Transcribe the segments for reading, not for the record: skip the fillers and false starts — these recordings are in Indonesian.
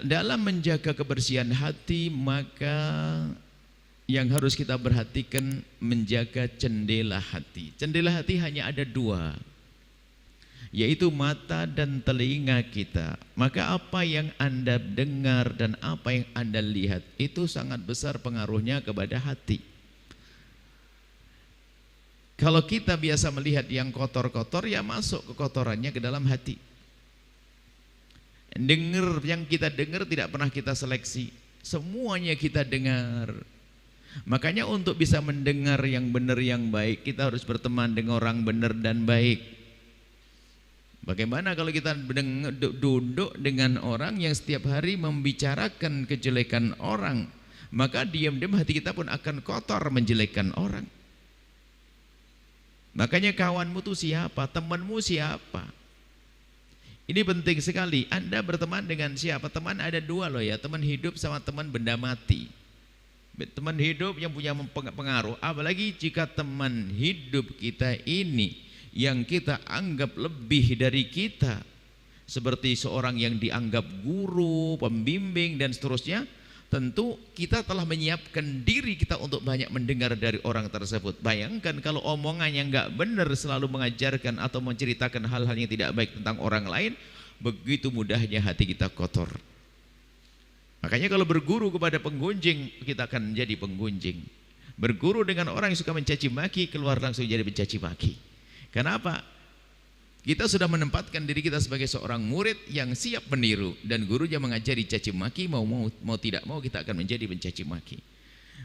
Dalam menjaga kebersihan hati, maka yang harus kita perhatikan menjaga jendela hati. Jendela hati hanya ada dua, yaitu mata dan telinga kita. Maka apa yang Anda dengar dan apa yang Anda lihat itu sangat besar pengaruhnya kepada hati. Kalau kita biasa melihat yang kotor-kotor, ya masuk kekotorannya ke dalam hati. Yang kita dengar tidak pernah kita seleksi, semuanya kita dengar. Makanya untuk bisa mendengar yang benar yang baik, kita harus berteman dengan orang benar dan baik. Bagaimana kalau kita duduk dengan orang yang setiap hari membicarakan kejelekan orang, maka diam-diam hati kita pun akan kotor menjelekkan orang. Makanya kawanmu itu siapa, temanmu siapa? Ini penting sekali. Anda berteman dengan siapa? Teman ada dua loh ya, teman hidup sama teman benda mati. Teman hidup yang punya pengaruh, apalagi jika teman hidup kita ini yang kita anggap lebih dari kita, seperti seorang yang dianggap guru, pembimbing dan seterusnya. Tentu kita telah menyiapkan diri kita untuk banyak mendengar dari orang tersebut. Bayangkan kalau omongannya nggak benar, selalu mengajarkan atau menceritakan hal-hal yang tidak baik tentang orang lain, begitu mudahnya hati kita kotor. Makanya kalau berguru kepada penggunjing, kita akan menjadi penggunjing. Berguru dengan orang yang suka mencaci maki, keluar langsung jadi mencaci maki. Kenapa? Kita sudah menempatkan diri kita sebagai seorang murid yang siap meniru, dan gurunya mengajari caci maki, mau tidak mau kita akan menjadi mencaci maki.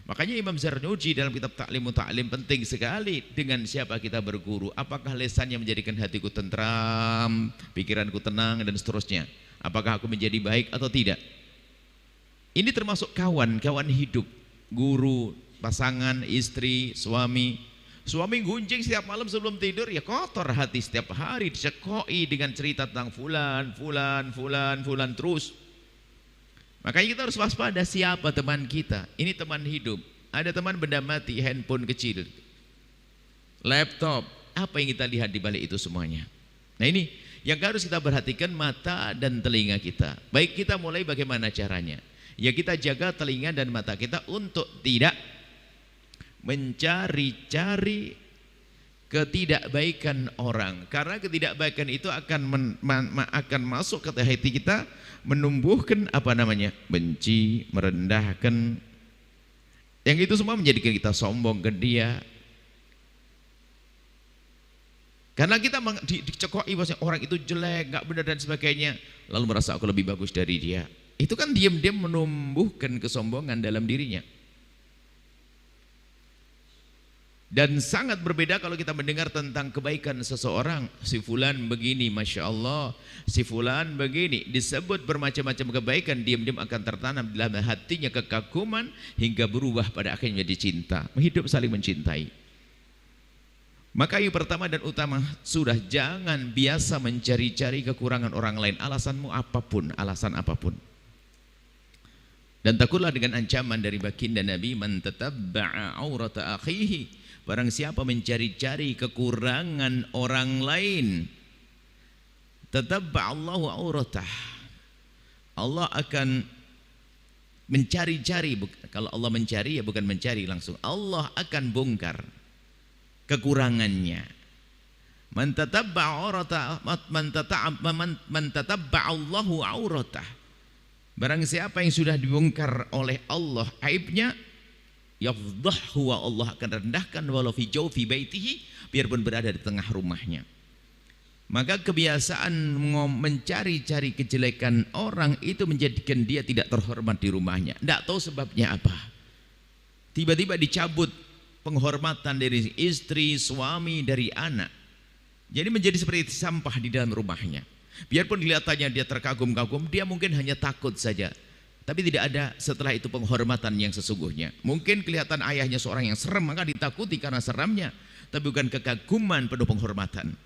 Makanya Imam Zarnuji dalam kitab Ta'limu Ta'lim penting sekali dengan siapa kita berguru. Apakah lesannya menjadikan hatiku tentram, pikiranku tenang dan seterusnya. Apakah aku menjadi baik atau tidak? Ini termasuk kawan hidup, guru, pasangan, istri, suami. Suami gunjing setiap malam sebelum tidur, ya kotor hati setiap hari, dicekoi dengan cerita tentang fulan terus. Makanya kita harus waspada siapa teman kita. Ini teman hidup. Ada teman benda mati, handphone kecil, laptop. Apa yang kita lihat di balik itu semuanya? Nah ini yang harus kita perhatikan, mata dan telinga kita. Baik, kita mulai bagaimana caranya? Ya kita jaga telinga dan mata kita untuk tidak mencari-cari ketidakbaikan orang, karena ketidakbaikan itu akan masuk ke hati kita, menumbuhkan benci, merendahkan, yang itu semua menjadikan kita sombong ke dia, karena kita dicekoi bahwa orang itu jelek, nggak benar dan sebagainya, lalu merasa aku lebih bagus dari dia. Itu kan diam-diam menumbuhkan kesombongan dalam dirinya. Dan sangat berbeda kalau kita mendengar tentang kebaikan seseorang. Si fulan begini, Masya Allah, si fulan begini, disebut bermacam-macam kebaikan, diam-diam akan tertanam dalam hatinya kekaguman, hingga berubah pada akhirnya menjadi cinta. Hidup saling mencintai. Maka yang pertama dan utama, sudah jangan biasa mencari-cari kekurangan orang lain, alasanmu apapun, alasan apapun. Dan takutlah dengan ancaman dari baginda Nabi, man tatabba'a aurata akhihi, barang siapa mencari-cari kekurangan orang lain, tatabba'allahu auratah, Allah akan mencari-cari. Kalau Allah mencari, ya bukan mencari langsung, Allah akan bongkar kekurangannya. Man tatabba'a auratah, man tatabba'allahu auratah, barang siapa yang sudah dibongkar oleh Allah aibnya, yafdhahu, Allah akan rendahkan walau fi jawfi baitihi, biarpun berada di tengah rumahnya. Maka kebiasaan mencari-cari kejelekan orang itu menjadikan dia tidak terhormat di rumahnya. Tidak tahu sebabnya apa. Tiba-tiba dicabut penghormatan dari istri, suami, dari anak. Jadi menjadi seperti sampah di dalam rumahnya. Biarpun kelihatannya dia terkagum-kagum, dia mungkin hanya takut saja. Tapi tidak ada setelah itu penghormatan yang sesungguhnya. Mungkin kelihatan ayahnya seorang yang serem, maka ditakuti karena seramnya. Tapi bukan kekaguman, penuh penghormatan.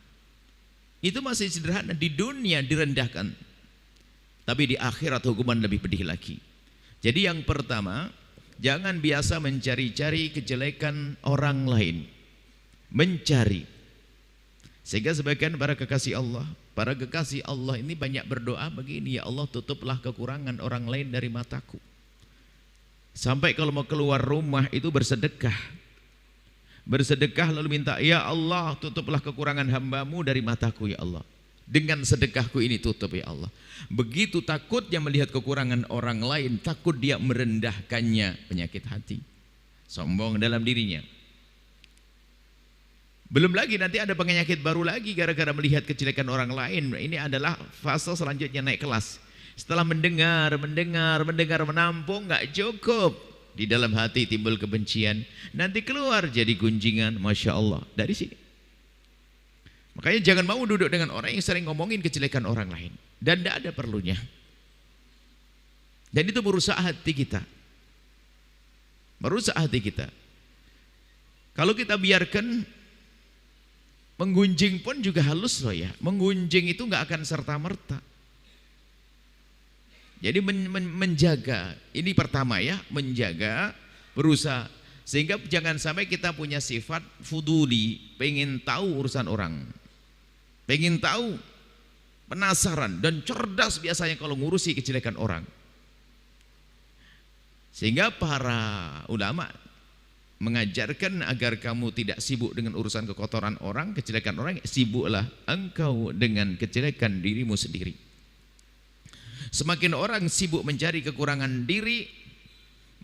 Itu masih sederhana, di dunia direndahkan. Tapi di akhirat hukuman lebih pedih lagi. Jadi yang pertama, jangan biasa mencari-cari kejelekan orang lain. Mencari. Sehingga sebagian para kekasih Allah ini banyak berdoa begini, ya Allah tutuplah kekurangan orang lain dari mataku. Sampai kalau mau keluar rumah itu bersedekah lalu minta, ya Allah tutuplah kekurangan hambamu dari mataku ya Allah. Dengan sedekahku ini tutup ya Allah. Begitu takutnya melihat kekurangan orang lain, takut dia merendahkannya, penyakit hati, sombong dalam dirinya. Belum lagi nanti ada penyakit baru lagi gara-gara melihat kejelekan orang lain. Ini adalah fase selanjutnya naik kelas. Setelah mendengar, menampung nggak cukup. Di dalam hati timbul kebencian. Nanti keluar jadi gunjingan, Masya Allah. Dari sini. Makanya jangan mau duduk dengan orang yang sering ngomongin kejelekan orang lain. Dan tidak ada perlunya. Dan itu merusak hati kita. Merusak hati kita. Kalau kita biarkan, menggunjing pun juga halus loh ya. Menggunjing itu nggak akan serta-merta. Jadi menjaga, ini pertama ya, menjaga, berusaha. Sehingga jangan sampai kita punya sifat fuduli, pengen tahu urusan orang. Pengen tahu, penasaran, dan cerdas biasanya kalau ngurusi kejelekan orang. Sehingga para ulama mengajarkan agar kamu tidak sibuk dengan urusan kekotoran orang, kejelekan orang, sibuklah engkau dengan kejelekan dirimu sendiri. Semakin orang sibuk mencari kekurangan diri,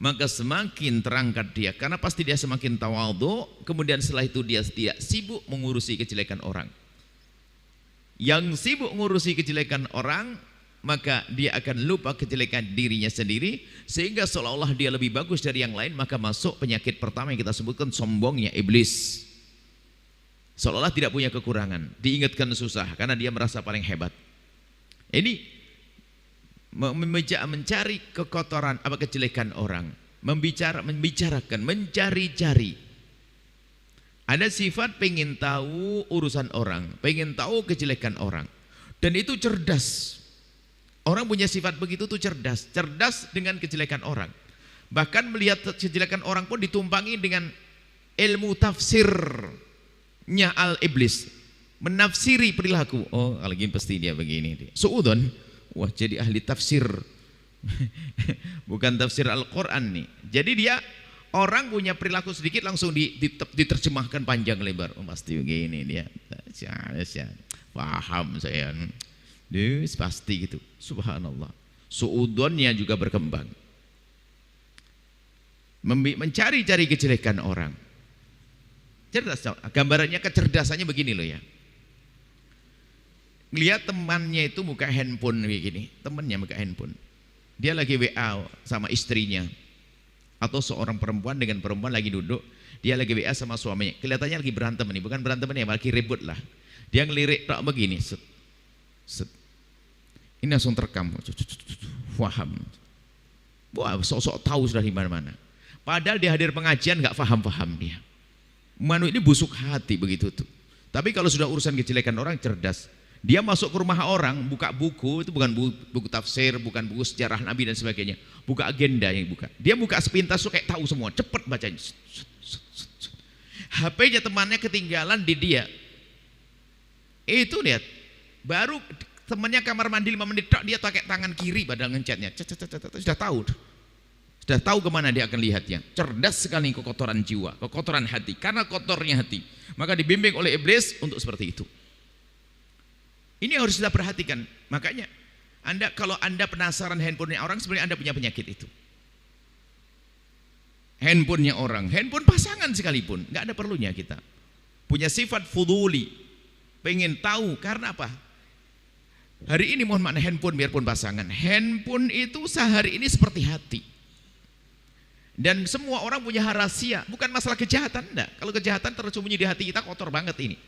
maka semakin terangkat dia, karena pasti dia semakin tawadhu. Kemudian setelah itu dia tidak sibuk mengurusi kejelekan orang. Yang sibuk mengurusi kejelekan orang, maka dia akan lupa kejelekan dirinya sendiri, sehingga seolah-olah dia lebih bagus dari yang lain. Maka masuk penyakit pertama yang kita sebutkan, sombongnya iblis. Seolah-olah tidak punya kekurangan, diingatkan susah karena dia merasa paling hebat. Ini mencari kekotoran, kejelekan orang, membicarakan, mencari-cari. Ada sifat pengen tahu urusan orang, pengen tahu kejelekan orang, dan itu cerdas. Orang punya sifat begitu tuh cerdas dengan kejelekan orang. Bahkan melihat kejelekan orang pun ditumpangi dengan ilmu tafsirnya al-iblis, menafsiri perilaku. Oh, kalau gini pasti dia begini. Suudon. Wah, jadi ahli tafsir. Bukan tafsir Al-Quran nih. Jadi dia, orang punya perilaku sedikit langsung diterjemahkan panjang lebar. Oh, pasti begini dia. Paham saya. Pasti gitu. Subhanallah. Suudonnya juga berkembang. Mencari-cari kejelekan orang. Cerdas. Gambarannya kecerdasannya begini loh ya. Lihat temannya itu buka handphone kayak gini, temannya buka handphone, dia lagi WA sama istrinya, atau seorang perempuan dengan perempuan lagi duduk, dia lagi WA sama suaminya, kelihatannya lagi berantem nih, bukan berantem nih, lagi ribut lah. Dia ngelirik tak begini, set, set. Ini langsung terekam, paham. Wah, sok-sok tahu sudah di mana-mana. Padahal dia hadir pengajian nggak paham dia. Manu ini busuk hati begitu tuh. Tapi kalau sudah urusan kejelekan orang, cerdas. Dia masuk ke rumah orang, buka buku, itu bukan buku tafsir, bukan buku sejarah Nabi dan sebagainya, buka agenda yang buka. Dia buka sepintas tuh kayak tahu semua, cepet bacanya. HP-nya temannya ketinggalan di dia. Itu lihat, baru temannya kamar mandi 5 menit, dia pakai tangan kiri padahal ngencetnya. Sudah tahu kemana dia akan lihatnya. Cerdas sekali kekotoran jiwa, kekotoran hati, karena kotornya hati. Maka dibimbing oleh iblis untuk seperti itu. Ini harus kita perhatikan. Makanya kalau anda penasaran handphonenya orang, sebenarnya anda punya penyakit itu. Handphonenya orang, handphone pasangan sekalipun, nggak ada perlunya kita punya sifat fuduli, pengen tahu. Karena apa? Hari ini mohon maaf, handphone biarpun pasangan, handphone itu sehari ini seperti hati. Dan semua orang punya rahasia, bukan masalah kejahatan, enggak. Kalau kejahatan tersembunyi di hati kita, kotor banget ini.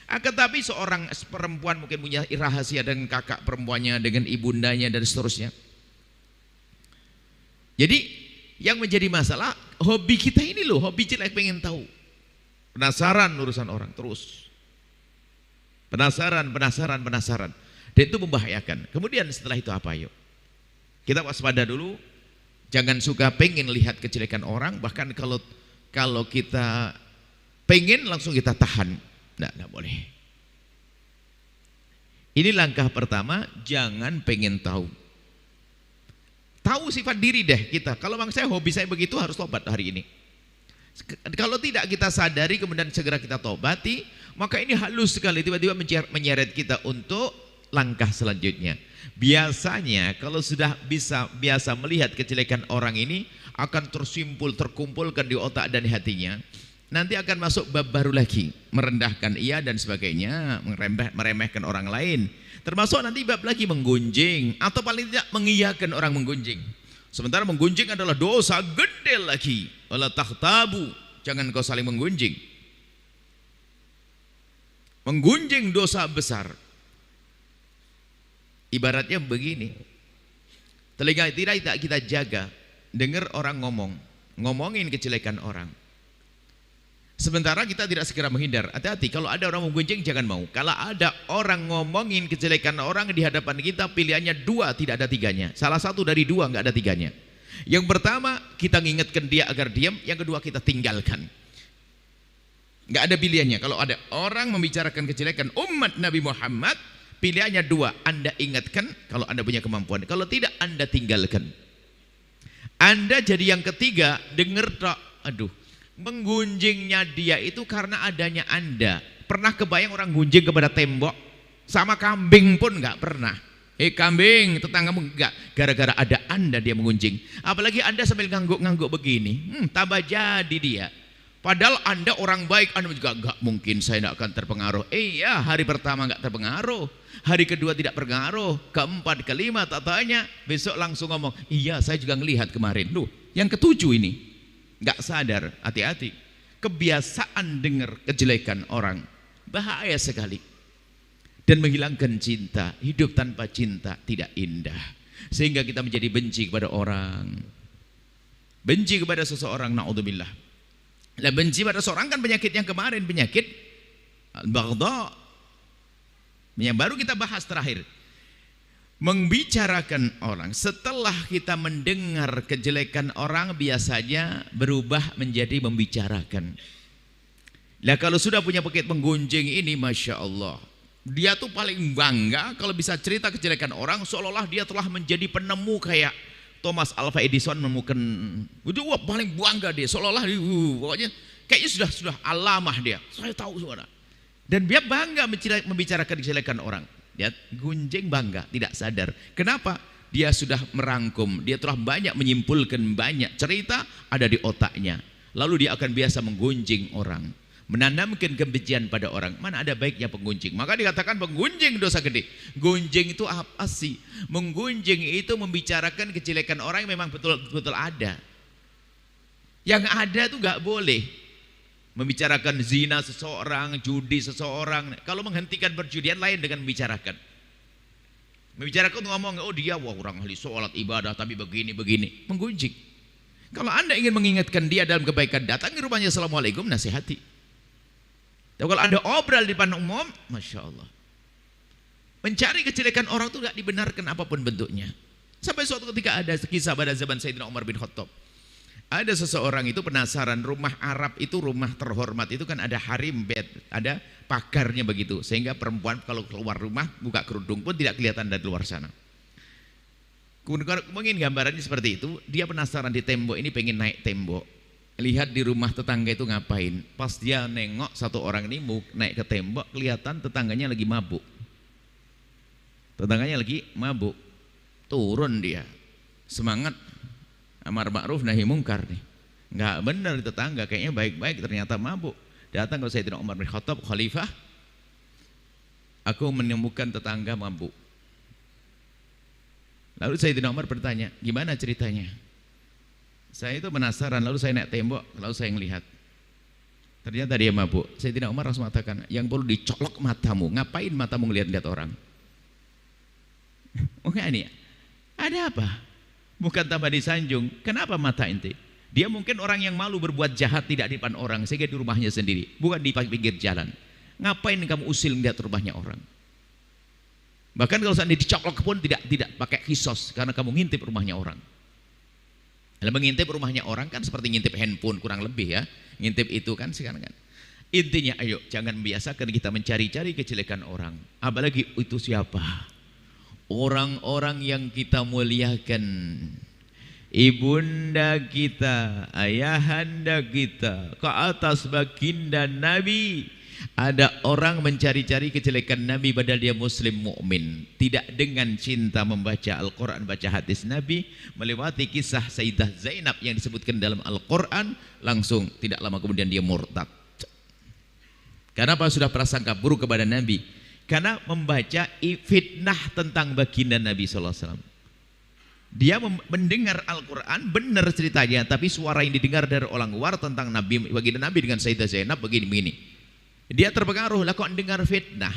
Akan tapi seorang perempuan mungkin punya rahasia dengan kakak perempuannya, dengan ibundanya dan seterusnya. Jadi yang menjadi masalah, hobi kita ini loh, hobi jelek, pengen tahu, penasaran urusan orang terus, penasaran, dan itu membahayakan. Kemudian setelah itu apa? Yuk kita waspada dulu, jangan suka pengen lihat kejelekan orang. Bahkan kalau kita pengen langsung kita tahan. Tidak boleh. Ini langkah pertama, jangan pengen tahu. Tahu sifat diri deh kita. Kalau memang saya hobi saya begitu, harus tobat hari ini. Kalau tidak kita sadari kemudian segera kita tobati, maka ini halus sekali tiba-tiba menyeret kita untuk langkah selanjutnya. Biasanya kalau sudah biasa melihat kejelekan orang ini akan terkumpulkan di otak dan hatinya. Nanti akan masuk bab baru lagi, merendahkan ia dan sebagainya, meremehkan orang lain. Termasuk nanti bab lagi menggunjing atau paling tidak mengiyakan orang menggunjing. Sementara menggunjing adalah dosa gede lagi. Wala takhtabu, jangan kau saling menggunjing. Menggunjing dosa besar. Ibaratnya begini. Telinga tidak kita jaga, dengar orang ngomongin kejelekan orang. Sementara kita tidak segera menghindar. Hati-hati, kalau ada orang menggunjing jangan mau. Kalau ada orang ngomongin kejelekan orang di hadapan kita, pilihannya dua, tidak ada tiganya. Salah satu dari dua, nggak ada tiganya. Yang pertama, kita ngingetkan dia agar diam. Yang kedua, kita tinggalkan. Nggak ada pilihannya. Kalau ada orang membicarakan kejelekan umat Nabi Muhammad, pilihannya dua. Anda ingatkan kalau Anda punya kemampuan. Kalau tidak, Anda tinggalkan. Anda jadi yang ketiga, dengar tak, aduh, menggunjingnya dia itu karena adanya Anda. Pernah kebayang orang gunjing kepada tembok? Sama kambing pun nggak pernah. Kambing, tetanggamu enggak. Gara-gara ada Anda dia menggunjing. Apalagi Anda sambil ngangguk-ngangguk begini, tambah jadi dia. Padahal Anda orang baik, Anda juga enggak mungkin saya tidak akan terpengaruh. Iya, hari pertama enggak terpengaruh, hari kedua tidak terpengaruh, keempat, kelima tak tanya, besok langsung ngomong, iya saya juga ngelihat kemarin. Loh, yang ketujuh ini nggak sadar, hati-hati. Kebiasaan dengar kejelekan orang bahaya sekali dan menghilangkan cinta. Hidup tanpa cinta tidak indah, sehingga kita menjadi benci kepada orang, benci kepada seseorang. Naudzubillah. Lah benci pada seorang kan penyakit yang kemarin, penyakit al-baghdha yang baru kita bahas terakhir. Membicarakan orang, setelah kita mendengar kejelekan orang biasanya berubah menjadi membicarakan. Nah kalau sudah punya penyakit menggunjing ini, Masya Allah, dia tuh paling bangga kalau bisa cerita kejelekan orang, seolah-olah dia telah menjadi penemu kayak Thomas Alva Edison menemukan, wah paling bangga dia, seolah-olah pokoknya kayaknya sudah alamah dia, saya tahu semua. Dan dia bangga membicarakan kejelekan orang. Dia gunjing bangga, tidak sadar. Kenapa? Dia sudah merangkum, dia telah banyak menyimpulkan banyak cerita ada di otaknya. Lalu dia akan biasa menggunjing orang, menanamkan kebencian pada orang. Mana ada baiknya penggunjing? Maka dikatakan penggunjing dosa gede. Gunjing itu apa sih? Menggunjing itu membicarakan kejelekan orang yang memang betul-betul ada. Yang ada itu gak boleh. Membicarakan zina seseorang, judi seseorang. Kalau menghentikan perjudian lain dengan membicarakan. Membicarakan ngomong, oh dia wah orang ahli sholat ibadah tapi begini. Menggunjing. Kalau Anda ingin mengingatkan dia dalam kebaikan, datangi rumahnya, assalamualaikum, nasihati. Tapi kalau Anda obrol di depan umum, Masya Allah. Mencari kejelekan orang itu gak dibenarkan apapun bentuknya. Sampai suatu ketika ada kisah pada zaman Sayyidina Umar bin Khattab. Ada seseorang itu penasaran, rumah Arab itu rumah terhormat itu kan ada harim bed, ada pagarnya begitu, sehingga perempuan kalau keluar rumah buka kerudung pun tidak kelihatan dari luar sana. Mungkin gambarannya seperti itu. Dia penasaran di tembok ini, pengen naik tembok, lihat di rumah tetangga itu ngapain. Pas dia nengok satu orang ini mau naik ke tembok, kelihatan tetangganya lagi mabuk. Tetangganya lagi mabuk, turun dia, semangat amar ma'ruf nahi mungkar nih. Enggak benar tetangga, kayaknya baik-baik, ternyata mabuk. Datang ke Sayyidina Umar bin Khattab, khalifah, aku menemukan tetangga mabuk. Lalu Sayyidina Umar bertanya, gimana ceritanya? Saya itu penasaran, lalu saya naik tembok, lalu saya ngelihat. Ternyata dia mabuk. Sayyidina Umar langsung mengatakan, yang perlu dicolok matamu, ngapain matamu ngelihat-lihat orang? Oh enggak nih, ada apa? Bukan tambah disanjung. Kenapa mata ente? Dia mungkin orang yang malu berbuat jahat tidak di depan orang, sehingga di rumahnya sendiri, bukan di pinggir jalan. Ngapain kamu usil melihat rumahnya orang? Bahkan kalau seandainya dicolok pun tidak pakai kisos, karena kamu ngintip rumahnya orang. Kalau mengintip rumahnya orang kan seperti ngintip handphone kurang lebih ya. Ngintip itu kan sekarang kan. Intinya ayo jangan biasakan kita mencari-cari kejelekan orang. Apalagi itu siapa? Orang-orang yang kita muliakan. Ibunda kita, ayahanda kita, ke atas baginda Nabi. Ada orang mencari-cari kejelekan Nabi padahal dia muslim mukmin, tidak dengan cinta membaca Al-Quran, baca hadis Nabi, melewati kisah Sayyidah Zainab yang disebutkan dalam Al-Quran, langsung tidak lama kemudian dia murtad. Kenapa? Sudah prasangka buruk kepada Nabi, karena membaca fitnah tentang baginda Nabi SAW. Dia mendengar Al-Quran, benar ceritanya, tapi suara yang didengar dari orang luar tentang Nabi, baginda Nabi dengan Sayyidah Zainab begini-begini. Dia terpengaruh, lah kok dengar fitnah.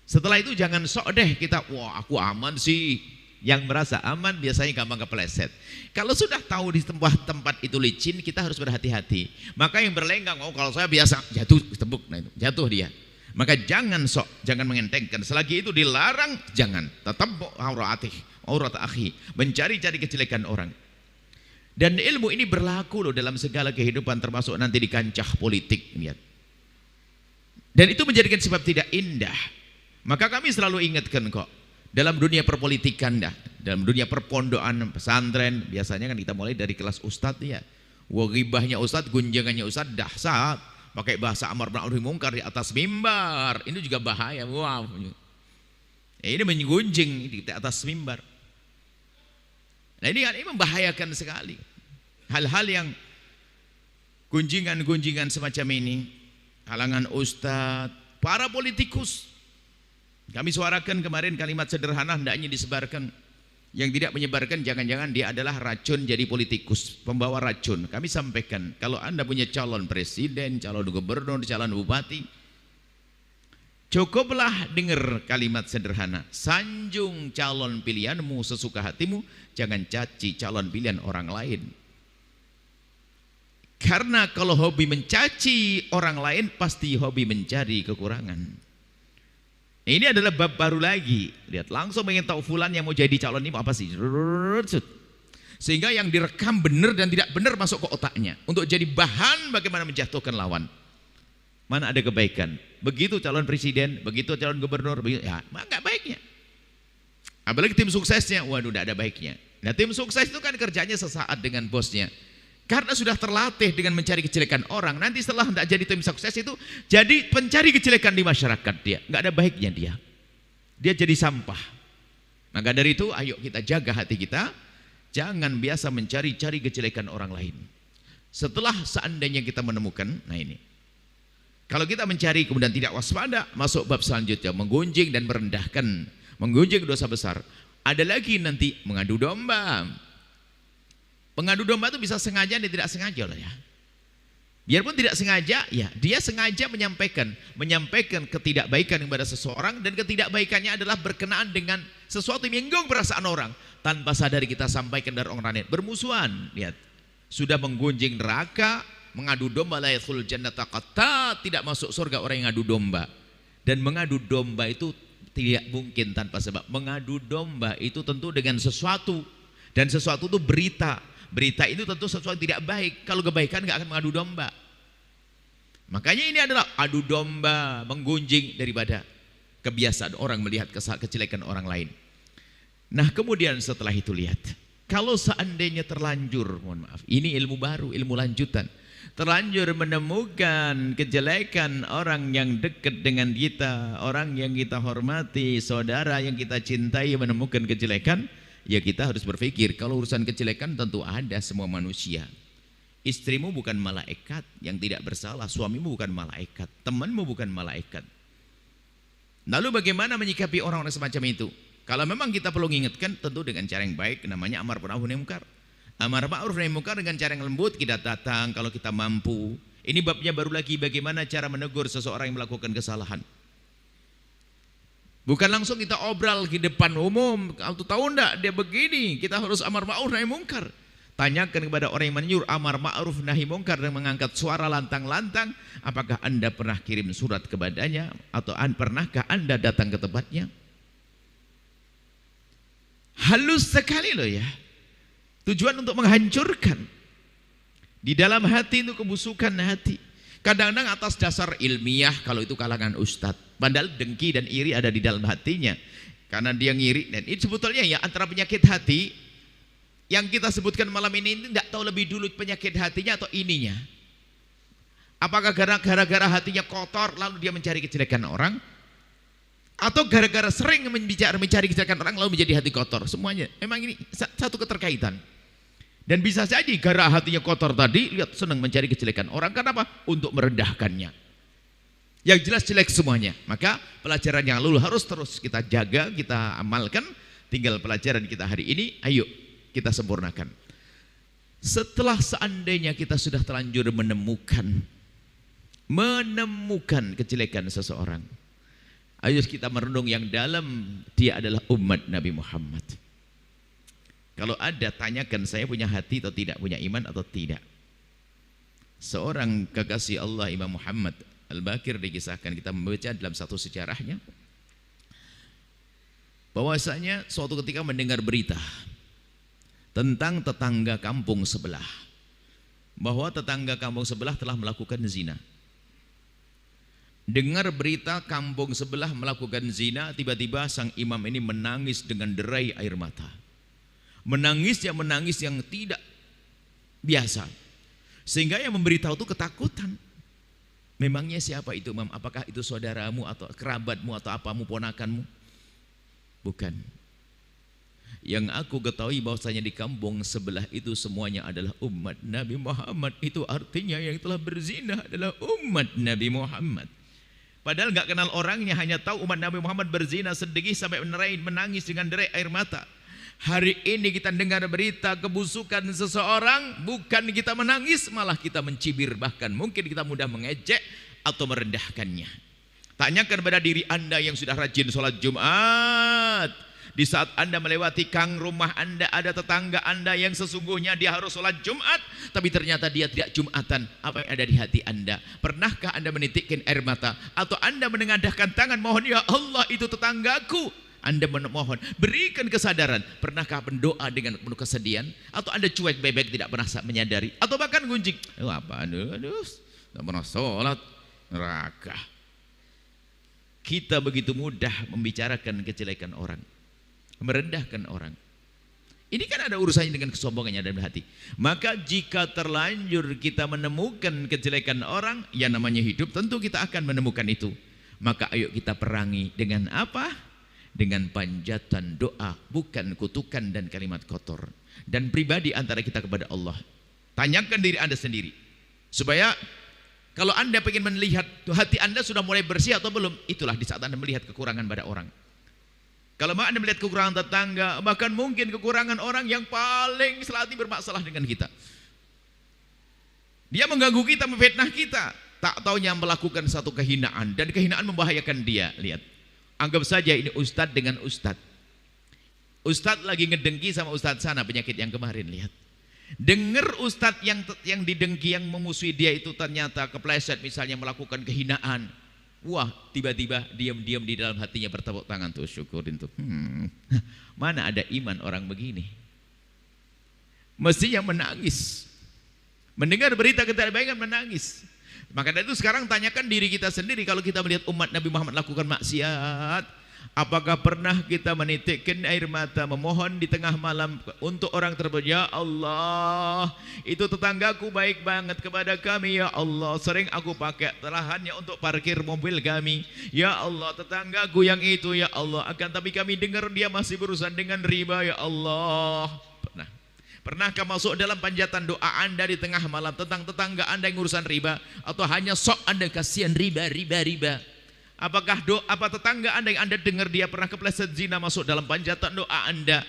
Setelah itu jangan sok deh kita, wah aku aman sih. Yang merasa aman biasanya gampang kepleset. Kalau sudah tahu di tempat itu licin, kita harus berhati-hati. Maka yang berlenggang, oh kalau saya biasa jatuh tebuk, nah itu jatuh dia. Maka jangan sok, jangan mengentengkan. Selagi itu dilarang, jangan. Tetap aurat akhi, mencari-cari kejelekan orang. Dan ilmu ini berlaku loh dalam segala kehidupan, termasuk nanti di kancah politik. Lihat. Dan itu menjadikan sebab tidak indah. Maka kami selalu ingatkan kok, dalam dunia perpolitikan, dalam dunia perpondokan, pesantren, biasanya kan kita mulai dari kelas ustadz ya. Ghibahnya ustadz, gunjangannya ustadz dahsyat, pakai bahasa amar ma'ruf nahi munkar di atas mimbar. Ini juga bahaya. Wow. Ini menggunjing di atas mimbar. Nah ini membahayakan sekali. Hal-hal yang gunjingan-gunjingan semacam ini, kalangan ustadz, para politikus. Kami suarakan kemarin kalimat sederhana hendaknya disebarkan. Yang tidak menyebarkan jangan-jangan dia adalah racun jadi politikus, pembawa racun. Kami sampaikan, kalau Anda punya calon presiden, calon gubernur, calon bupati, cukuplah dengar kalimat sederhana. Sanjung calon pilihanmu sesuka hatimu, jangan caci calon pilihan orang lain. Karena kalau hobi mencaci orang lain, pasti hobi mencari kekurangan. Ini adalah bab baru lagi. Lihat, langsung ingin tahu fulan yang mau jadi calon ini apa sih? Sehingga yang direkam benar dan tidak benar masuk ke otaknya. Untuk jadi bahan bagaimana menjatuhkan lawan. Mana ada kebaikan. Begitu calon presiden, begitu calon gubernur, begitu, ya enggak baiknya. Apalagi tim suksesnya, waduh tidak ada baiknya. Nah tim sukses itu kan kerjanya sesaat dengan bosnya. Karena sudah terlatih dengan mencari kejelekan orang, nanti setelah tidak jadi tim sukses itu jadi pencari kejelekan di masyarakat dia, nggak ada baiknya dia jadi sampah. Maka dari itu ayo kita jaga hati kita, jangan biasa mencari-cari kejelekan orang lain. Setelah seandainya kita menemukan, nah ini, kalau kita mencari kemudian tidak waspada, masuk bab selanjutnya, menggunjing dan merendahkan, menggunjing dosa besar. Ada lagi nanti mengadu domba. Pengadu domba itu bisa sengaja dan tidak sengaja loh ya. Biarpun tidak sengaja, ya dia sengaja menyampaikan ketidakbaikan kepada seseorang, dan ketidakbaikannya adalah berkenaan dengan sesuatu yang menyinggung perasaan orang. Tanpa sadar kita sampaikan dari orang lain. Bermusuhan, lihat. Sudah menggunjing neraka, mengadu domba, la yadkhulul jannata qatta, tidak masuk surga orang yang ngadu domba. Dan mengadu domba itu tidak mungkin tanpa sebab. Mengadu domba itu tentu dengan sesuatu, dan sesuatu itu berita. Berita itu tentu sesuatu tidak baik. Kalau kebaikan nggak akan mengadu domba. Makanya ini adalah adu domba, menggunjing daripada kebiasaan orang melihat kejelekan orang lain. Nah kemudian setelah itu lihat, kalau seandainya terlanjur, mohon maaf, ini ilmu baru, ilmu lanjutan, terlanjur menemukan kejelekan orang yang dekat dengan kita, orang yang kita hormati, saudara yang kita cintai menemukan kejelekan, ya kita harus berpikir, kalau urusan kejelekan tentu ada semua manusia. Istrimu bukan malaikat yang tidak bersalah, suamimu bukan malaikat, temanmu bukan malaikat. Lalu bagaimana menyikapi orang-orang semacam itu? Kalau memang kita perlu mengingatkan, tentu dengan cara yang baik, namanya amar ma'ruf nahi munkar. Amar ma'ruf nahi munkar dengan cara yang lembut, kita datang kalau kita mampu. Ini babnya baru lagi, bagaimana cara menegur seseorang yang melakukan kesalahan. Bukan langsung kita obral di depan umum, kamu tahu enggak dia begini, kita harus amar ma'ruf nahi munkar. Tanyakan kepada orang yang menyuruh amar ma'ruf nahi munkar dan mengangkat suara lantang-lantang, apakah Anda pernah kirim surat kepadanya atau pernahkah Anda datang ke tempatnya? Halus sekali loh ya. Tujuan untuk menghancurkan. Di dalam hati itu kebusukan hati. Kadang-kadang atas dasar ilmiah kalau itu kalangan ustadz. Padahal dengki dan iri ada di dalam hatinya. Karena dia ngiri. Dan itu sebetulnya ya antara penyakit hati yang kita sebutkan malam ini tidak tahu lebih dulu penyakit hatinya atau ininya. Apakah gara-gara hatinya kotor lalu dia mencari kejelekan orang? Atau gara-gara sering mencari kejelekan orang lalu menjadi hati kotor? Semuanya. Memang ini satu keterkaitan. Dan bisa jadi gara hatinya kotor tadi, lihat senang mencari kejelekan orang. Kenapa? Untuk merendahkannya. Yang jelas jelek semuanya. Maka pelajaran yang lalu harus terus kita jaga, kita amalkan. Tinggal pelajaran kita hari ini, ayo kita sempurnakan. Setelah seandainya kita sudah terlanjur menemukan kejelekan seseorang, ayo kita merenung yang dalam, dia adalah umat Nabi Muhammad. Kalau ada, tanyakan saya punya hati atau tidak, punya iman atau tidak. Seorang kekasih Allah Imam Muhammad Al-Baqir dikisahkan, kita membaca dalam satu sejarahnya, bahwasanya suatu ketika mendengar berita tentang tetangga kampung sebelah, bahwa tetangga kampung sebelah telah melakukan zina. Dengar berita kampung sebelah melakukan zina, tiba-tiba sang imam ini menangis dengan derai air mata. Menangis yang tidak biasa, sehingga yang memberitahu itu ketakutan. Memangnya siapa itu, Imam? Apakah itu saudaramu atau kerabatmu atau apamu, ponakanmu? Bukan. Yang aku ketahui bahwasanya di kampung sebelah itu semuanya adalah umat Nabi Muhammad. Itu artinya yang telah berzina adalah umat Nabi Muhammad. Padahal nggak kenal orangnya, hanya tahu umat Nabi Muhammad berzina, sedih sampai menangis dengan derai air mata. Hari ini kita dengar berita kebusukan seseorang, bukan kita menangis, malah kita mencibir, bahkan mungkin kita mudah mengejek atau merendahkannya. Tanyakan pada diri Anda yang sudah rajin sholat Jumat. Di saat Anda melewati kang rumah Anda, ada tetangga Anda yang sesungguhnya dia harus sholat Jumat, tapi ternyata dia tidak Jumatan. Apa yang ada di hati Anda? Pernahkah Anda menitikkan air mata? Atau Anda menengadahkan tangan, mohon ya Allah itu tetanggaku? Anda memohon, berikan kesadaran. Pernahkah berdoa dengan penuh kesedihan? Atau Anda cuek bebek, tidak pernah menyadari? Atau bahkan gunjing, apa? Aduh, tidak pernah sholat, neraka. Kita begitu mudah membicarakan kejelekan orang, merendahkan orang. Ini kan ada urusannya dengan kesombongannya dalam hati. Maka jika terlanjur kita menemukan kejelekan orang, yang namanya hidup, tentu kita akan menemukan itu. Maka ayo kita perangi dengan apa? Dengan panjatan doa, bukan kutukan dan kalimat kotor. Dan pribadi antara kita kepada Allah. Tanyakan diri Anda sendiri, supaya kalau Anda ingin melihat hati Anda sudah mulai bersih atau belum, itulah di saat Anda melihat kekurangan pada orang. Kalau Anda melihat kekurangan tetangga, bahkan mungkin kekurangan orang yang paling selati bermasalah dengan kita, dia mengganggu kita, memfitnah kita, tak taunya melakukan satu kehinaan, dan kehinaan membahayakan dia. Lihat, anggap saja ini ustadz dengan ustadz. Ustadz lagi ngedengki sama ustadz sana, penyakit yang kemarin, lihat. Dengar ustadz yang didengki, yang memusuhi dia itu ternyata kepleset, misalnya melakukan kehinaan. Wah, tiba-tiba diam-diam di dalam hatinya bertepuk tangan tuh, syukurin tuh. Mana ada iman orang begini? Mestinya menangis. Mendengar berita ketidakbaikan menangis. Maka dari itu sekarang tanyakan diri kita sendiri, kalau kita melihat umat Nabi Muhammad lakukan maksiat, apakah pernah kita menitikkan air mata memohon di tengah malam untuk orang tersebut? Ya Allah, itu tetanggaku baik banget kepada kami, ya Allah, sering aku pakai lahannya untuk parkir mobil kami, ya Allah, tetanggaku yang itu, ya Allah, akan tapi kami dengar dia masih berurusan dengan riba, ya Allah. Pernahkah masuk dalam panjatan doa Anda di tengah malam tentang tetangga Anda yang urusan riba? Atau hanya sok Anda kasihan riba? Apakah apa tetangga Anda yang Anda dengar dia pernah kepleset zina masuk dalam panjatan doa Anda?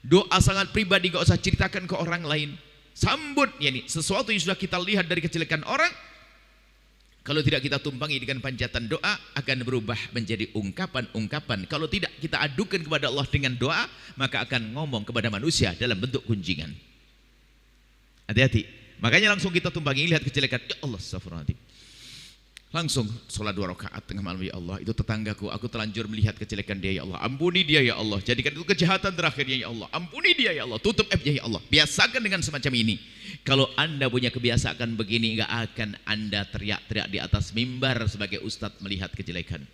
Doa sangat pribadi, gak usah ceritakan ke orang lain. Sambut, yani sesuatu yang sudah kita lihat dari kejelekan orang, kalau tidak kita tumpangi dengan panjatan doa, akan berubah menjadi ungkapan-ungkapan. Kalau tidak kita adukan kepada Allah dengan doa, maka akan ngomong kepada manusia dalam bentuk gunjingan. Hati-hati. Makanya langsung kita tumpangi, lihat kejelekan, ya Allah, astagfirullahaladzim. Langsung sholat 2 rakaat tengah malam, ya Allah, itu tetanggaku, aku telanjur melihat kejelekan dia, ya Allah, ampuni dia ya Allah, jadikan itu kejahatan terakhirnya ya Allah, ampuni dia ya Allah, tutup aibnya ya Allah. Biasakan dengan semacam ini. Kalau Anda punya kebiasaan begini, enggak akan Anda teriak-teriak di atas mimbar sebagai ustadz melihat kejelekan.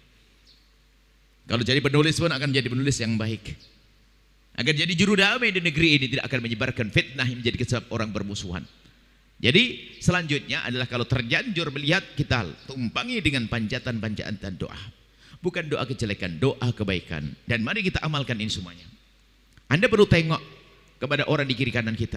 Kalau jadi penulis pun akan menjadi penulis yang baik, agar jadi juru damai di negeri ini, tidak akan menyebarkan fitnah yang menjadi sebab orang bermusuhan. Jadi selanjutnya adalah kalau terlanjur melihat, kita tumpangi dengan panjatan-panjatan dan doa. Bukan doa kejelekan, doa kebaikan. Dan mari kita amalkan ini semuanya. Anda perlu tengok kepada orang di kiri kanan kita.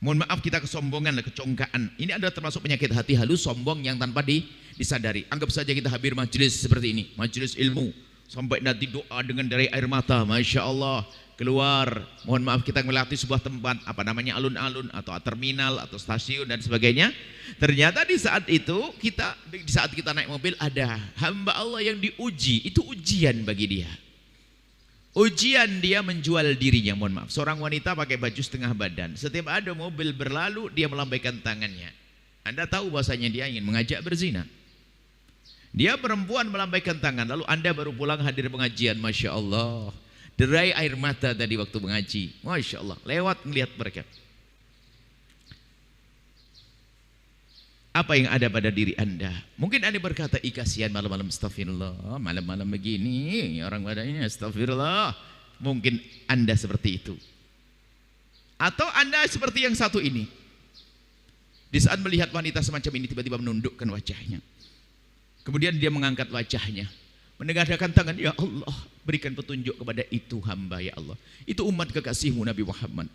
Mohon maaf, kita kesombongan, kecongkaan. Ini adalah termasuk penyakit hati halus, sombong yang tanpa disadari. Anggap saja kita hadir majelis seperti ini, majelis ilmu, sampai nanti doa dengan dari air mata, Masya Allah, keluar, mohon maaf, kita melewati sebuah tempat, apa namanya, alun-alun atau terminal atau stasiun dan sebagainya. Ternyata di saat itu di saat kita naik mobil, ada hamba Allah yang diuji. Itu ujian bagi dia. Ujian dia menjual dirinya, mohon maaf. Seorang wanita pakai baju setengah badan. Setiap ada mobil berlalu, dia melambaikan tangannya. Anda tahu bahwasanya dia ingin mengajak berzina. Dia perempuan melambaikan tangan, lalu Anda baru pulang hadir pengajian, Masya Allah. Derai air mata tadi waktu mengaji, Masya Allah, lewat melihat mereka. Apa yang ada pada diri Anda? Mungkin Anda berkata, kasihan malam-malam, astagfirullah, malam-malam begini, orang badannya astagfirullah. Mungkin Anda seperti itu. Atau Anda seperti yang satu ini. Di saat melihat wanita semacam ini, tiba-tiba menundukkan wajahnya. Kemudian dia mengangkat wajahnya, menengadahkan tangan, ya Allah, berikan petunjuk kepada itu hamba ya Allah. Itu umat kekasihmu Nabi Muhammad.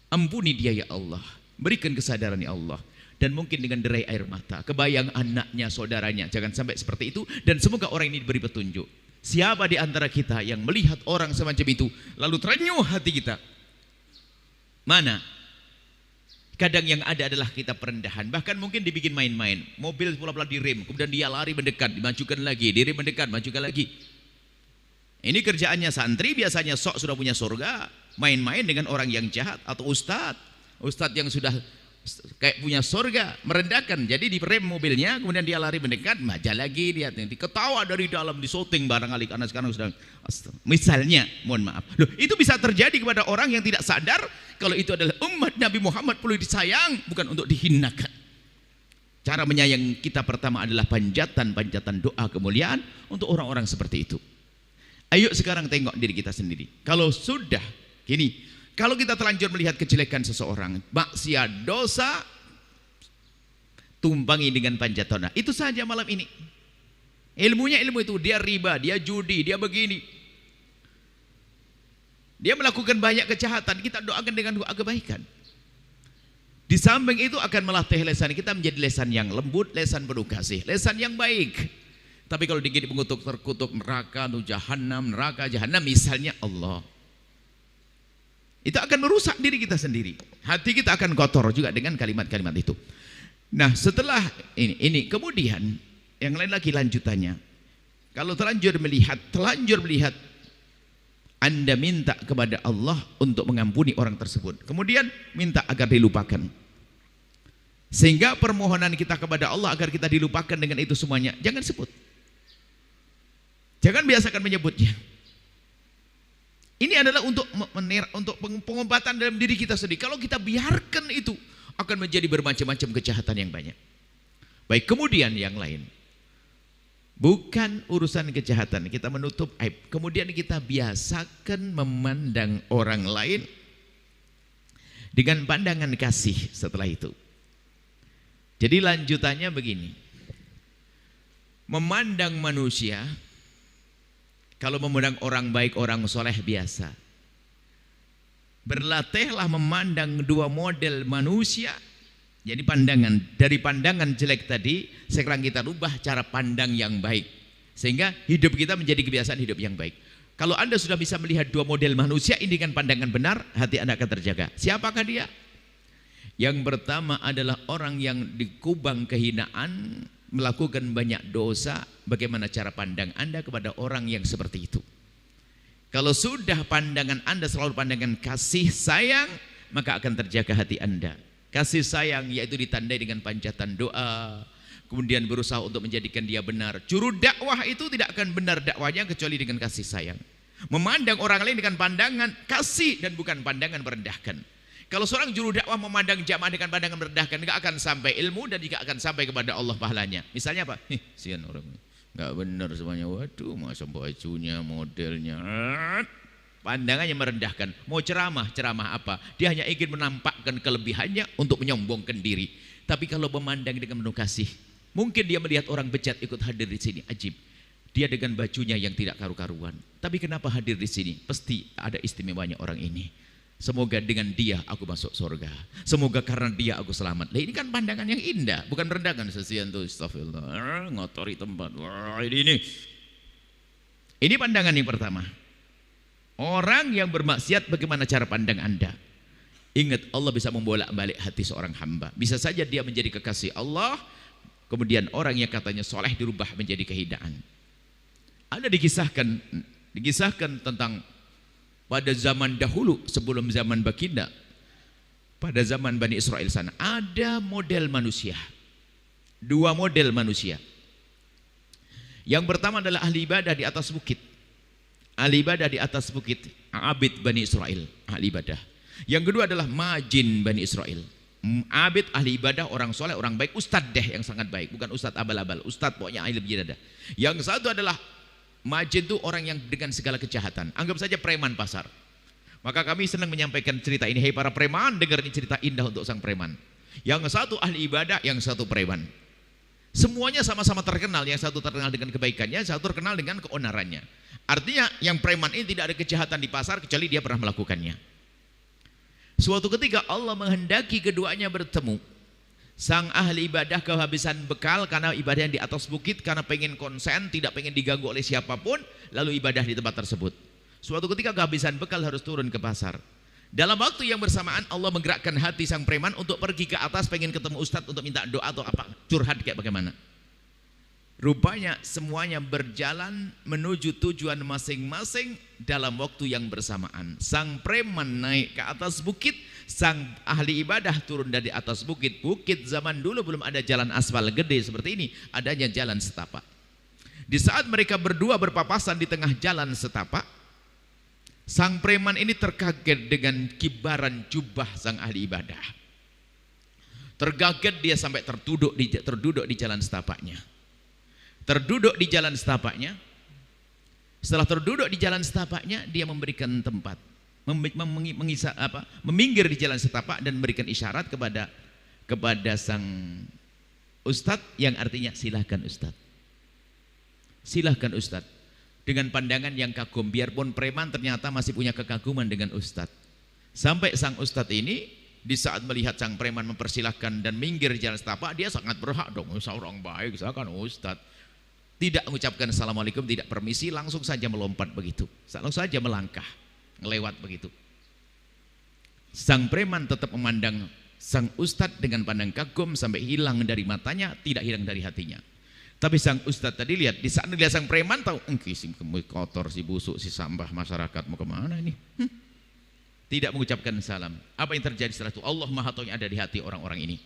Ampuni dia ya Allah, berikan kesadaran ya Allah. Dan mungkin dengan derai air mata, kebayang anaknya, saudaranya, jangan sampai seperti itu. Dan semoga orang ini diberi petunjuk. Siapa di antara kita yang melihat orang semacam itu, lalu terenyuh hati kita? Mana? Kadang yang ada adalah kita perendahan, bahkan mungkin dibikin main-main. Mobil pula-pula direm, kemudian dia lari mendekat, dimajukan lagi, direm mendekat, majukan lagi. Ini kerjaannya santri, biasanya sok sudah punya surga, main-main dengan orang yang jahat, atau ustadz yang sudah kayak punya surga, merendahkan. Jadi direm mobilnya, kemudian dia lari mendekat, maju lagi, dia ketawa dari dalam, disoting barangkali karena sekarang sudah, misalnya, mohon maaf. Loh, itu bisa terjadi kepada orang yang tidak sadar kalau itu adalah umat Nabi Muhammad, perlu disayang, bukan untuk dihinakan. Cara menyayang kita pertama adalah panjatan doa kemuliaan untuk orang-orang seperti itu. Ayo sekarang tengok diri kita sendiri. Kalau sudah gini, kalau kita terlanjur melihat kejelekan seseorang, maksiat, dosa, tumpangi dengan panjatan. Itu saja malam ini. Ilmunya ilmu itu, dia riba, dia judi, dia begini. Dia melakukan banyak kejahatan, kita doakan dengan doa kebaikan. Di samping itu akan melatih lesan kita menjadi lesan yang lembut, lesan penuh kasih, lesan yang baik. Tapi kalau dikit mengutuk, terkutuk, neraka, jahanam misalnya, Allah, itu akan merusak diri kita sendiri. Hati kita akan kotor juga dengan kalimat-kalimat itu. Nah, setelah ini kemudian yang lain lagi lanjutannya. Kalau terlanjur melihat Anda minta kepada Allah untuk mengampuni orang tersebut. Kemudian minta agar dilupakan. Sehingga permohonan kita kepada Allah agar kita dilupakan dengan itu semuanya, jangan sebut. Jangan biasakan menyebutnya. Ini adalah untuk pengobatan dalam diri kita sendiri. Kalau kita biarkan itu, akan menjadi bermacam-macam kejahatan yang banyak. Baik, kemudian yang lain. Bukan urusan kejahatan, kita menutup aib. Kemudian kita biasakan memandang orang lain dengan pandangan kasih setelah itu. Jadi lanjutannya begini. Memandang manusia, kalau memandang orang baik, orang soleh biasa. Berlatihlah memandang dua model manusia. Jadi dari pandangan jelek tadi, sekarang kita rubah cara pandang yang baik. Sehingga hidup kita menjadi kebiasaan hidup yang baik. Kalau Anda sudah bisa melihat dua model manusia ini dengan pandangan benar, hati Anda akan terjaga. Siapakah dia? Yang pertama adalah orang yang dikubang kehinaan, melakukan banyak dosa. Bagaimana cara pandang Anda kepada orang yang seperti itu? Kalau sudah pandangan Anda selalu pandangan kasih sayang, maka akan terjaga hati Anda. Kasih sayang yaitu ditandai dengan panjatan doa, kemudian berusaha untuk menjadikan dia benar. Juru dakwah itu tidak akan benar dakwahnya kecuali dengan kasih sayang. Memandang orang lain dengan pandangan kasih dan bukan pandangan merendahkan. Kalau seorang juru dakwah memandang jamaah dengan pandangan merendahkan, nggak akan sampai ilmu dan juga akan sampai kepada Allah pahalanya. Misalnya apa? Sian orang nggak benar semuanya. Waduh, masa bajunya, modelnya, pandangannya merendahkan. Mau ceramah apa? Dia hanya ingin menampakkan kelebihannya untuk menyombongkan diri. Tapi kalau memandang dengan penuh kasih, mungkin dia melihat orang bejat ikut hadir di sini, ajib. Dia dengan bajunya yang tidak karu-karuan. Tapi kenapa hadir di sini? Pasti ada istimewanya orang ini. Semoga dengan dia aku masuk surga. Semoga karena dia aku selamat. Nah, ini kan pandangan yang indah, bukan merendahkan. Sesian tuh, astagfirullah, ngotori tempat. Wah, ini. Ini pandangan yang pertama. Orang yang bermaksiat, bagaimana cara pandang Anda? Ingat, Allah bisa membolak-balik hati seorang hamba. Bisa saja dia menjadi kekasih Allah, kemudian orang yang katanya soleh dirubah menjadi kehinaan. Ada dikisahkan tentang pada zaman dahulu sebelum zaman baginda, pada zaman Bani Israel sana, ada model manusia, dua model manusia. Yang pertama adalah ahli ibadah di atas bukit. Ahli ibadah di atas bukit, abid Bani Israel, ahli ibadah. Yang kedua adalah majin Bani Israel. Abid, ahli ibadah, orang soleh, orang baik, ustadz deh yang sangat baik, bukan ustadz abal-abal, ustadz pokoknya ahli ibadah. Yang satu adalah majin, itu orang yang dengan segala kejahatan. Anggap saja preman pasar. Maka kami senang menyampaikan cerita ini. Hei para preman, dengar ini cerita indah untuk sang preman. Yang satu ahli ibadah, yang satu preman. Semuanya sama-sama terkenal. Yang satu terkenal dengan kebaikannya, yang satu terkenal dengan keonarannya. Artinya yang preman ini tidak ada kejahatan di pasar kecuali dia pernah melakukannya. Suatu ketika Allah menghendaki keduanya bertemu. Sang ahli ibadah kehabisan bekal karena ibadahnya di atas bukit, karena pengen konsen, tidak pengen diganggu oleh siapapun, lalu ibadah di tempat tersebut. Suatu ketika kehabisan bekal harus turun ke pasar. Dalam waktu yang bersamaan Allah menggerakkan hati sang preman untuk pergi ke atas, pengen ketemu ustadz untuk minta doa atau apa, curhat kayak bagaimana. Rupanya semuanya berjalan menuju tujuan masing-masing dalam waktu yang bersamaan. Sang preman naik ke atas bukit, sang ahli ibadah turun dari atas bukit. Bukit zaman dulu belum ada jalan aspal gede seperti ini, adanya jalan setapak. Di saat mereka berdua berpapasan di tengah jalan setapak, sang preman ini terkaget dengan kibaran jubah sang ahli ibadah. Terkaget dia sampai terduduk di jalan setapaknya. Terduduk di jalan setapaknya. Setelah terduduk di jalan setapaknya, dia memberikan tempat, meminggir di jalan setapak dan memberikan isyarat kepada sang ustadz, yang artinya silahkan ustadz, silahkan ustadz, dengan pandangan yang kagum. Biarpun preman ternyata masih punya kekaguman dengan ustadz. Sampai sang ustadz ini di saat melihat sang preman mempersilahkan dan minggir di jalan setapak, dia sangat berhak dong, seorang baik, saya kan ustadz. Tidak mengucapkan assalamualaikum, tidak permisi, langsung saja melompat begitu, langsung saja melangkah, ngelewat begitu. Sang preman tetap memandang sang ustadz dengan pandang kagum sampai hilang dari matanya, tidak hilang dari hatinya. Tapi sang ustadz tadi lihat, di saat melihat sang preman tahu, si kotor, si busuk, si sampah masyarakat, mau kemana ini? Tidak mengucapkan salam. Apa yang terjadi setelah itu? Allah Maha Tahu yang ada di hati orang-orang ini.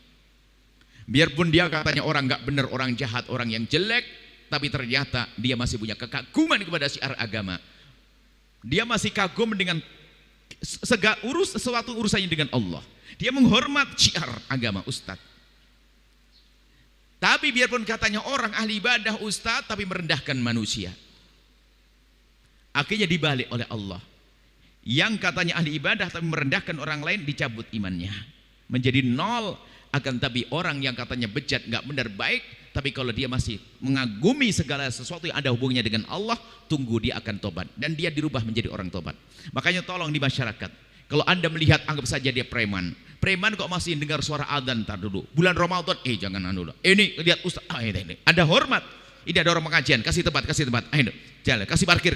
Biarpun dia katanya orang nggak benar, orang jahat, orang yang jelek, tapi ternyata dia masih punya kekaguman kepada syiar agama. Dia masih kagum dengan sesuatu urusannya dengan Allah. Dia menghormat syiar agama ustadz. Tapi biarpun katanya orang ahli ibadah ustadz, tapi merendahkan manusia. Akhirnya dibalik oleh Allah. Yang katanya ahli ibadah tapi merendahkan orang lain, dicabut imannya. Menjadi nol. Akan tapi orang yang katanya bejat, nggak benar, baik, tapi kalau dia masih mengagumi segala sesuatu yang ada hubungannya dengan Allah, tunggu dia akan tobat dan dia dirubah menjadi orang tobat. Makanya tolong di masyarakat, kalau Anda melihat anggap saja dia preman kok masih dengar suara adzan, tar dulu bulan Ramadan, jangan dulu, ini lihat ustaz, ini ada hormat, ini ada orang pengajian, kasih tempat, ayo jalan, kasih parkir.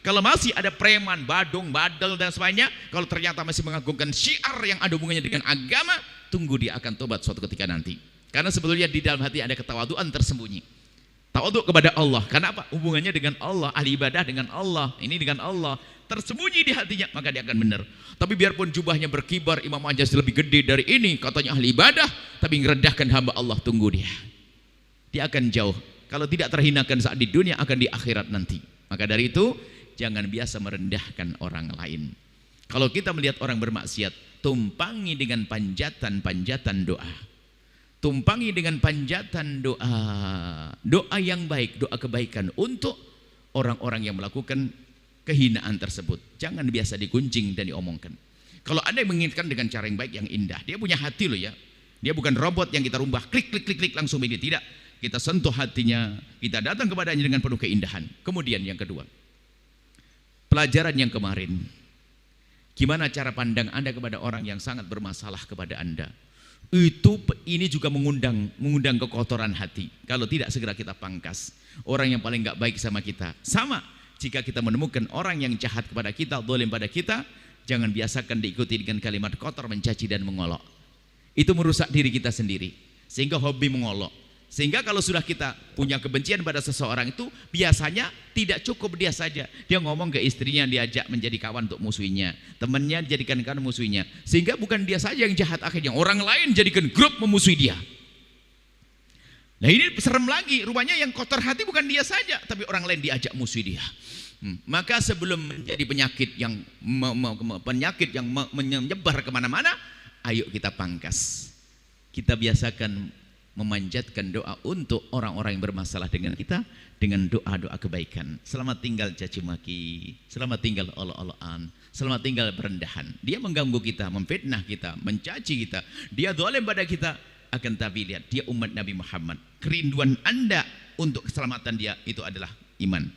Kalau masih ada preman, badung, badal dan sebagainya, kalau ternyata masih mengagungkan syiar yang ada hubungannya dengan agama, tunggu dia akan tobat suatu ketika nanti. Karena sebetulnya di dalam hati ada ketawaduan tersembunyi. Tawadhu kepada Allah. Karena apa? Hubungannya dengan Allah, ahli ibadah dengan Allah, ini dengan Allah, tersembunyi di hatinya, maka dia akan benar. Tapi biarpun jubahnya berkibar, imam aja lebih gede dari ini, katanya ahli ibadah, tapi merendahkan hamba Allah, tunggu dia. dia akan jauh. Kalau tidak terhinakan saat di dunia, akan di akhirat nanti. Maka dari itu, jangan biasa merendahkan orang lain. Kalau kita melihat orang bermaksiat, tumpangi dengan panjatan-panjatan doa. Tumpangi dengan panjatan doa. Doa yang baik, doa kebaikan untuk orang-orang yang melakukan kehinaan tersebut. Jangan biasa diguncing dan diomongkan. Kalau Anda yang menginginkan dengan cara yang baik, yang indah, dia punya hati loh ya. Dia bukan robot yang kita rubah klik klik klik klik langsung ini, tidak. Kita sentuh hatinya, kita datang kepadanya dengan penuh keindahan. Kemudian yang kedua, pelajaran yang kemarin, gimana cara pandang Anda kepada orang yang sangat bermasalah kepada Anda? Ini juga mengundang kekotoran hati. Kalau tidak segera kita pangkas orang yang paling nggak baik sama kita. Sama jika kita menemukan orang yang jahat kepada kita, zalim pada kita, jangan biasakan diikuti dengan kalimat kotor, mencaci dan mengolok. Itu merusak diri kita sendiri, sehingga hobi mengolok. Sehingga kalau sudah kita punya kebencian pada seseorang itu, biasanya tidak cukup dia saja. Dia ngomong ke istrinya, diajak menjadi kawan untuk musuhinya. Temannya dijadikan kawan musuhinya. Sehingga bukan dia saja yang jahat, akhirnya orang lain jadikan grup memusuhi dia. Nah ini serem lagi, rupanya yang kotor hati bukan dia saja, tapi orang lain diajak musuhi dia. Maka sebelum menjadi penyakit yang menyebar kemana-mana, ayo kita pangkas. Kita biasakan memanjatkan doa untuk orang-orang yang bermasalah dengan kita dengan doa-doa kebaikan. Selamat tinggal caci maki, selamat tinggal olok-olokan, selamat tinggal berendahan. Dia mengganggu kita, memfitnah kita, mencaci kita, dia zalim pada kita. Akan tapi lihat, dia umat Nabi Muhammad. Kerinduan Anda untuk keselamatan dia itu adalah iman.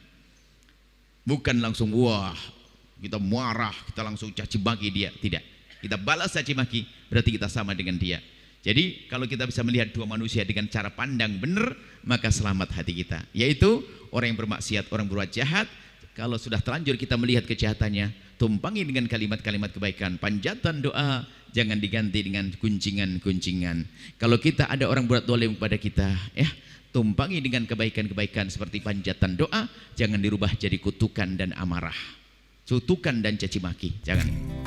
Bukan langsung wah kita marah, kita langsung caci maki dia. Tidak, kita balas caci maki, berarti kita sama dengan dia. Jadi kalau kita bisa melihat dua manusia dengan cara pandang benar, maka selamat hati kita. Yaitu orang yang bermaksiat, orang berbuat jahat, kalau sudah terlanjur kita melihat kejahatannya, tumpangi dengan kalimat-kalimat kebaikan, panjatan doa, jangan diganti dengan guncingan-guncingan. Kalau kita ada orang buat zalim kepada kita, ya, tumpangi dengan kebaikan-kebaikan seperti panjatan doa, jangan dirubah jadi kutukan dan amarah, kutukan dan caci maki, jangan.